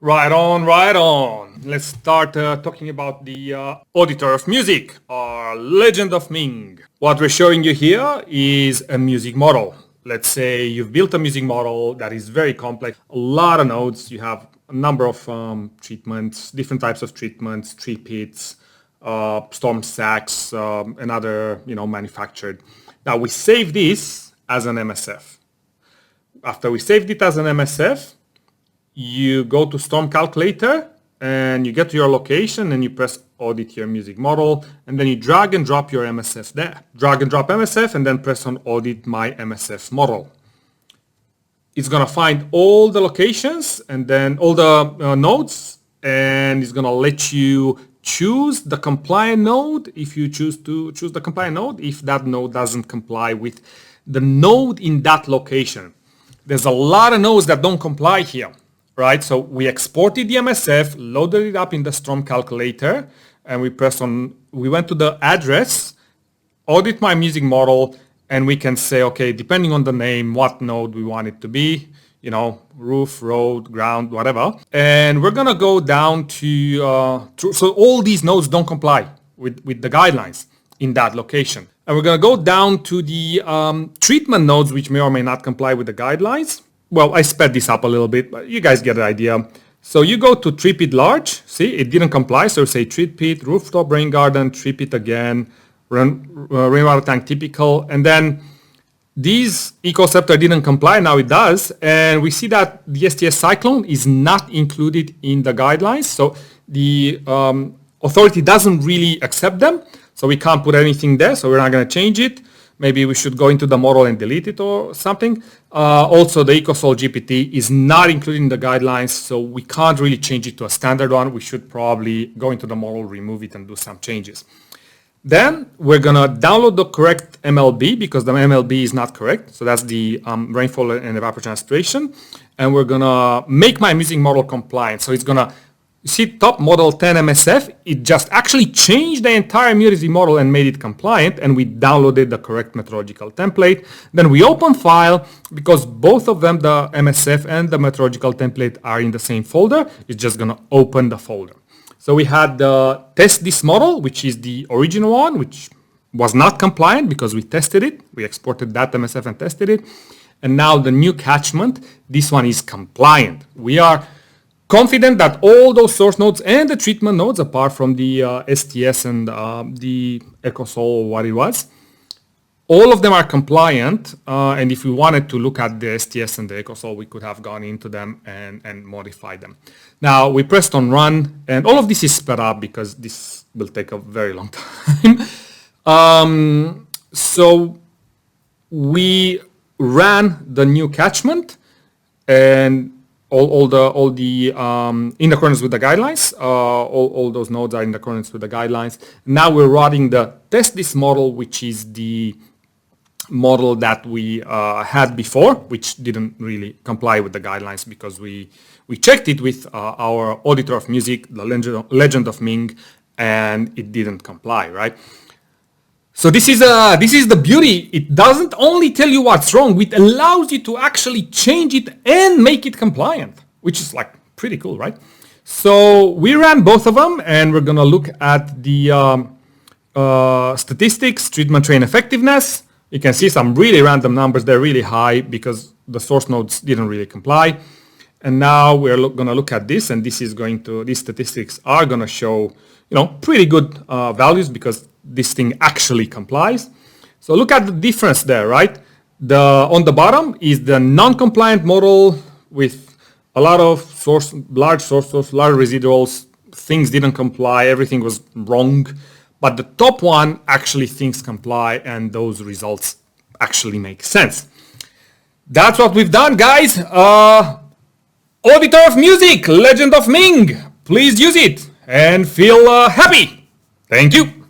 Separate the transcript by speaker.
Speaker 1: Right on, right on. Let's start talking about the Auditor of Music, or Legend of Ming. What we're showing you here is a music model. Let's say you've built a music model that is very complex, a lot of nodes. You have a number of treatments, different types of treatments, tree pits, storm sacks, and other, manufactured. Now we save this as an MSF. After we saved it as an MSF, you go to Storm Calculator and you get to your location and you press Audit your music model, and then you drag and drop your MSF there. Drag and drop MSF and then press on Audit my MSF model. It's going to find all the locations and then all the nodes, and it's going to let you choose the compliant node if you choose to choose the compliant node, if that node doesn't comply with the node in that location. There's a lot of nodes that don't comply here. Right, so we exported the MSF, loaded it up in the Storm Calculator, and we went to the address, audit my music model, and we can say, okay, depending on the name, what node we want it to be, roof, road, ground, whatever. And we're gonna go down to, so all these nodes don't comply with the guidelines in that location. And we're gonna go down to the treatment nodes, which may or may not comply with the guidelines. Well, I sped this up a little bit, but you guys get the idea. So you go to tree pit large. See, it didn't comply. So say tree pit, rooftop rain garden, tree pit again, rainwater tank typical. And then these Ecoceptor didn't comply. Now it does. And we see that the STS cyclone is not included in the guidelines. So the authority doesn't really accept them. So we can't put anything there. So we're not going to change it. Maybe we should go into the model and delete it or something. Also, the EcoSol GPT is not included in the guidelines, so we can't really change it to a standard one. We should probably go into the model, remove it, and do some changes. Then we're going to download the correct MLB because the MLB is not correct. So that's the rainfall and evapotranspiration. And we're going to make my music model compliant. So it's going to, you see top model 10 MSF, it just actually changed the entire music model and made it compliant, and we downloaded the correct meteorological template. Then we open file, because both of them, the MSF and the meteorological template, are in the same folder. It's just going to open the folder. So we had the test this model, which is the original one, which was not compliant because we tested it. We exported that MSF and tested it. And now the new catchment, this one is compliant. We are confident that all those source nodes and the treatment nodes, apart from the STS and the EcoSol, what it was, all of them are compliant. And if we wanted to look at the STS and the EcoSol, we could have gone into them and modified them. Now we pressed on run, and all of this is sped up because this will take a very long time. So we ran the new catchment, and all the in accordance with the guidelines. All those nodes are in accordance with the guidelines. Now we're running the test this model, which is the model that we had before, which didn't really comply with the guidelines because we checked it with our Auditor of Music, the Legend of Ming, and it didn't comply, right? So this is the beauty. It doesn't only tell you what's wrong, it allows you to actually change it and make it compliant, which is like pretty cool, right? So we ran both of them, and we're gonna look at the statistics, treatment train effectiveness. You can see some really random numbers. They're really high because the source nodes didn't really comply. And now we're gonna look at this, and these statistics are gonna show, pretty good values because this thing actually complies. So look at the difference there, right? On the bottom is the non-compliant model with a lot of large sources, large residuals. Things didn't comply, everything was wrong. But the top one, actually things comply, and those results actually make sense. That's what we've done, guys. Auditor of Music, Legend of Ming. Please use it and feel happy. Thank you.